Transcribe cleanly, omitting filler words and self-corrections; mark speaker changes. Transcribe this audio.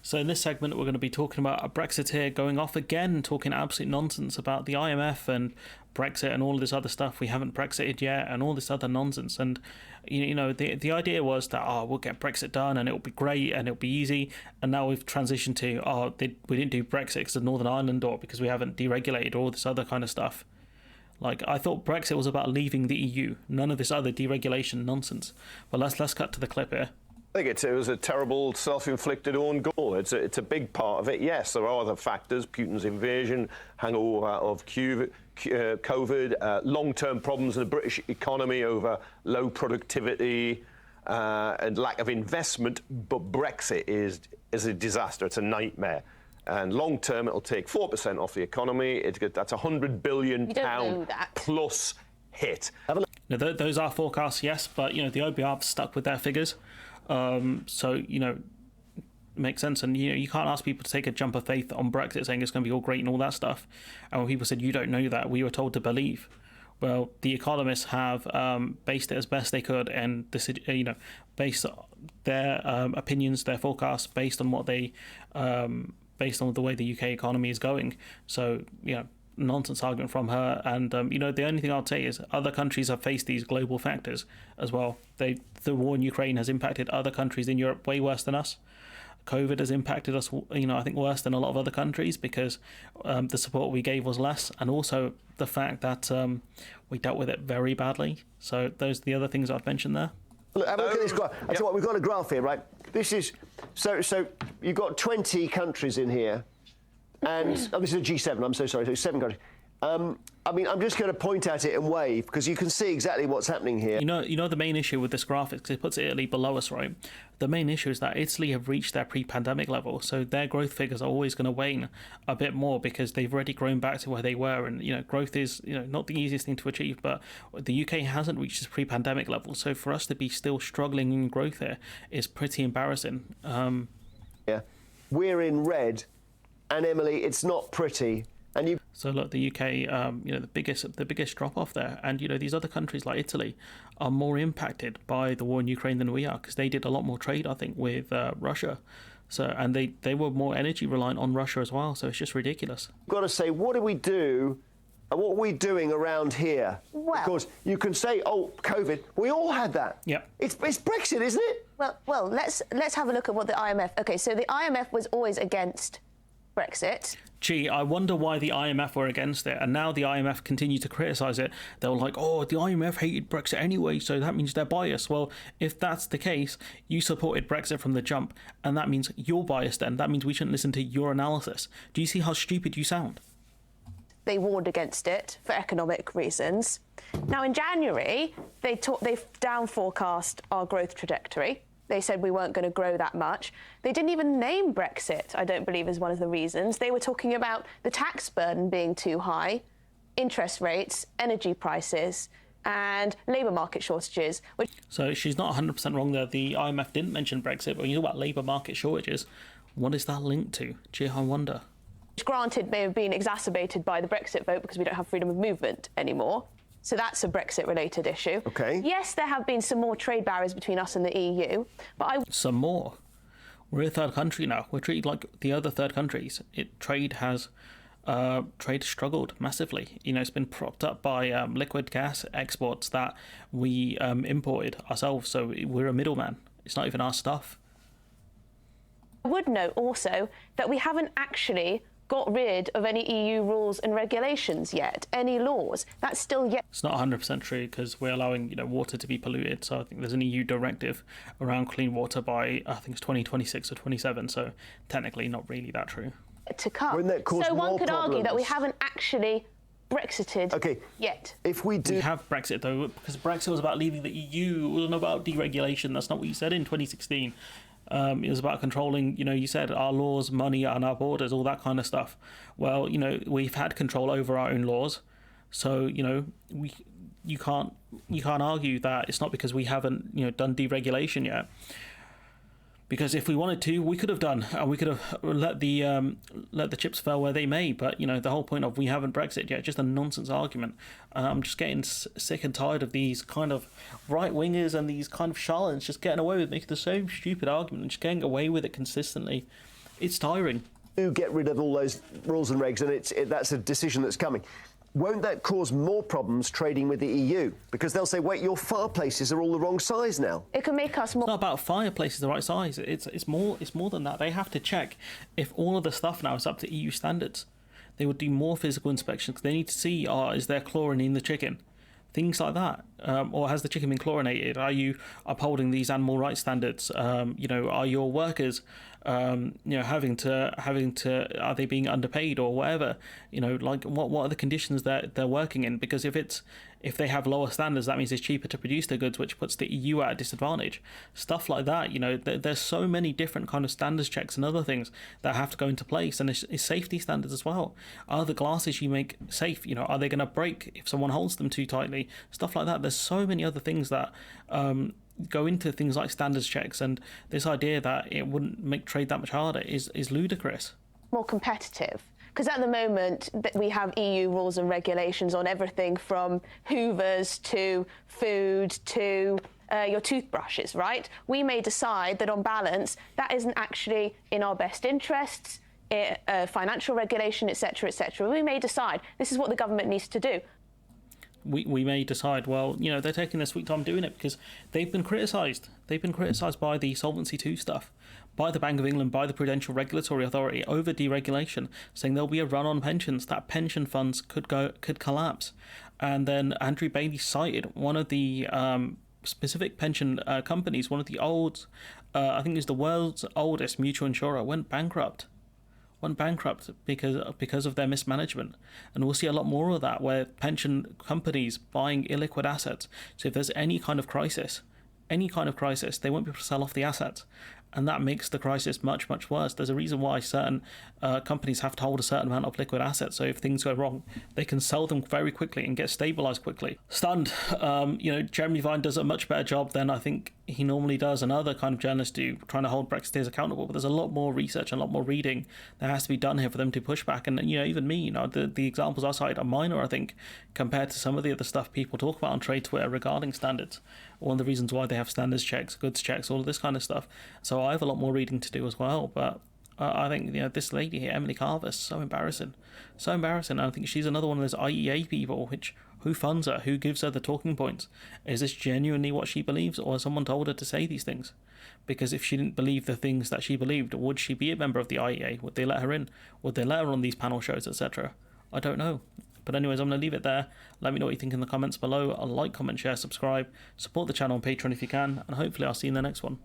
Speaker 1: So in this segment, we're going to be talking about a Brexiteer going off again, talking absolute nonsense about the IMF and Brexit and all of this other stuff. We haven't Brexited yet and all this other nonsense. And, the idea was that, we'll get Brexit done and it'll be great and it'll be easy. And now we've transitioned to, we didn't do Brexit because of Northern Ireland or because we haven't deregulated or all this other kind of stuff. Like, I thought Brexit was about leaving the EU, none of this other deregulation nonsense. But let's cut to the clip here.
Speaker 2: I think it was a terrible self-inflicted own goal. It's a big part of it. Yes, there are other factors, Putin's invasion, hangover of COVID, long-term problems in the British economy over low productivity and lack of investment. But Brexit is a disaster. It's a nightmare. And long-term, it'll take 4% off the economy. That's £100 billion plus hit.
Speaker 1: Now, those are forecasts, yes, but, the OBR have stuck with their figures. So, makes sense. And, you can't ask people to take a jump of faith on Brexit saying it's going to be all great and all that stuff. And when people said, you don't know that, we were told to believe. Well, the economists have based it as best they could and, based their opinions, their forecasts, based on what they, based on the way the UK economy is going. So, nonsense argument from her. And the only thing I'd say is other countries have faced these global factors as well. The war in Ukraine has impacted other countries in Europe way worse than us. COVID has impacted us, I think worse than a lot of other countries because the support we gave was less, and also the fact that we dealt with it very badly. So those are the other things I've mentioned there.
Speaker 3: Look, have a look at this graph. I tell you what, we've got a graph here, right? This is so you've got 20 countries in here. And this is a G7, I'm so sorry, so 7 countries. I'm just going to point at it and wave because you can see exactly what's happening here.
Speaker 1: The main issue with this graph is because it puts Italy below us, right? The main issue is that Italy have reached their pre-pandemic level, so their growth figures are always going to wane a bit more because they've already grown back to where they were. And, growth is, not the easiest thing to achieve, but the UK hasn't reached its pre-pandemic level. So for us to be still struggling in growth here is pretty embarrassing.
Speaker 3: Yeah, we're in red. And Emily, it's not pretty.
Speaker 1: So look, the UK, the biggest drop off there, and these other countries like Italy are more impacted by the war in Ukraine than we are because they did a lot more trade, I think, with Russia. So and they were more energy reliant on Russia as well. So it's just ridiculous.
Speaker 3: I've got to say, what do we do? And what are we doing around here?
Speaker 4: Well,
Speaker 3: because you can say, COVID. We all had that.
Speaker 1: Yeah.
Speaker 3: It's Brexit, isn't it?
Speaker 4: Well, let's have a look at what the IMF. Okay, so the IMF was always against Brexit.
Speaker 1: Gee, I wonder why the IMF were against it, and now the IMF continue to criticise it. They were like, the IMF hated Brexit anyway, so that means they're biased. Well, if that's the case, you supported Brexit from the jump, and that means you're biased then. That means we shouldn't listen to your analysis. Do you see how stupid you sound?
Speaker 4: They warned against it for economic reasons. Now, in January, they down forecast our growth trajectory. They said we weren't going to grow that much. They didn't even name Brexit, I don't believe, as one of the reasons. They were talking about the tax burden being too high, interest rates, energy prices, and labour market shortages.
Speaker 1: So she's not 100% wrong there. The IMF didn't mention Brexit, but when you talk about labour market shortages, what is that linked to? Gee, I wonder.
Speaker 4: Which, granted, may have been exacerbated by the Brexit vote because we don't have freedom of movement anymore. So that's a Brexit-related issue.
Speaker 3: Okay.
Speaker 4: Yes, there have been some more trade barriers between us and the EU, but
Speaker 1: Some more? We're a third country now. We're treated like the other third countries. Trade struggled massively. It's been propped up by liquid gas exports that we imported ourselves. So we're a middleman. It's not even our stuff.
Speaker 4: I would note also that we haven't actually got rid of any EU rules and regulations yet, any laws. That's still yet.
Speaker 1: It's not 100% true because we're allowing water to be polluted. So I think there's an EU directive around clean water by I think it's 2026 or 27. So technically not really that true.
Speaker 4: To come.
Speaker 3: Wouldn't that cause
Speaker 4: so one
Speaker 3: more
Speaker 4: could argue
Speaker 3: problems?
Speaker 4: that we haven't actually Brexited yet.
Speaker 3: If we do...
Speaker 1: We have Brexit though, because Brexit was about leaving the EU. It wasn't about deregulation. That's not what you said in 2016. It was about controlling, you said our laws, money, and our borders, all that kind of stuff. Well, we've had control over our own laws, so you can't argue that it's not because we haven't done deregulation yet. Because if we wanted to, we could have done, and we could have let the chips fall where they may. But the whole point of we haven't Brexit yet, just a nonsense argument. I'm just getting sick and tired of these kind of right wingers and these kind of charlatans just getting away with making the same stupid argument and just getting away with it consistently. It's tiring.
Speaker 3: Do get rid of all those rules and regs, and that's a decision that's coming. Won't that cause more problems trading with the EU? Because they'll say, wait, your fireplaces are all the wrong size now.
Speaker 4: It can make us more...
Speaker 1: It's not about fireplaces the right size. It's more than that. They have to check if all of the stuff now is up to EU standards. They would do more physical inspections. They need to see, is there chlorine in the chicken? Things like that. Or has the chicken been chlorinated? Are you upholding these animal rights standards? Are your workers having to are they being underpaid or whatever? What are the conditions that they're working in? Because if they have lower standards, that means it's cheaper to produce their goods, which puts the EU at a disadvantage. Stuff like that. There's so many different kind of standards checks and other things that have to go into place, and it's safety standards as well. Are the glasses you make safe? Are they going to break if someone holds them too tightly? Stuff like that. There's so many other things that go into things like standards checks, and this idea that it wouldn't make trade that much harder is ludicrous.
Speaker 4: More competitive. Because at the moment we have EU rules and regulations on everything from hoovers to food to your toothbrushes, right? We may decide that on balance that isn't actually in our best interests, financial regulation, etc., etc. We may decide this is what the government needs to do.
Speaker 1: We may decide, well, they're taking their sweet time doing it because they've been criticised. They've been criticised by the Solvency II stuff, by the Bank of England, by the Prudential Regulatory Authority over deregulation, saying there'll be a run on pensions, that pension funds could collapse. And then Andrew Bailey cited one of the specific pension companies, one of the old, I think it's the world's oldest mutual insurer, went bankrupt because of their mismanagement. And we'll see a lot more of that, where pension companies buying illiquid assets. So if there's any kind of crisis, they won't be able to sell off the assets. And that makes the crisis much, much worse. There's a reason why certain companies have to hold a certain amount of liquid assets. So if things go wrong, they can sell them very quickly and get stabilised quickly. Stunned. Jeremy Vine does a much better job than I think he normally does, and other kind of journalists do, trying to hold Brexiteers accountable. But there's a lot more research and a lot more reading that has to be done here for them to push back. And even me, the examples I cite are minor, I think, compared to some of the other stuff people talk about on trade Twitter regarding standards. One of the reasons why they have standards checks, goods checks, all of this kind of stuff. So I have a lot more reading to do as well. But I think this lady here, Emily Carver, is so embarrassing. I think she's another one of those IEA people. Who funds her? Who gives her the talking points? Is this genuinely what she believes, or has someone told her to say these things? Because if she didn't believe the things that she believed, would she be a member of the IEA? Would they let her in? Would they let her on these panel shows, etc.? I don't know. But anyways, I'm going to leave it there. Let me know what you think in the comments below. Like, comment, share, subscribe. Support the channel on Patreon if you can. And hopefully I'll see you in the next one.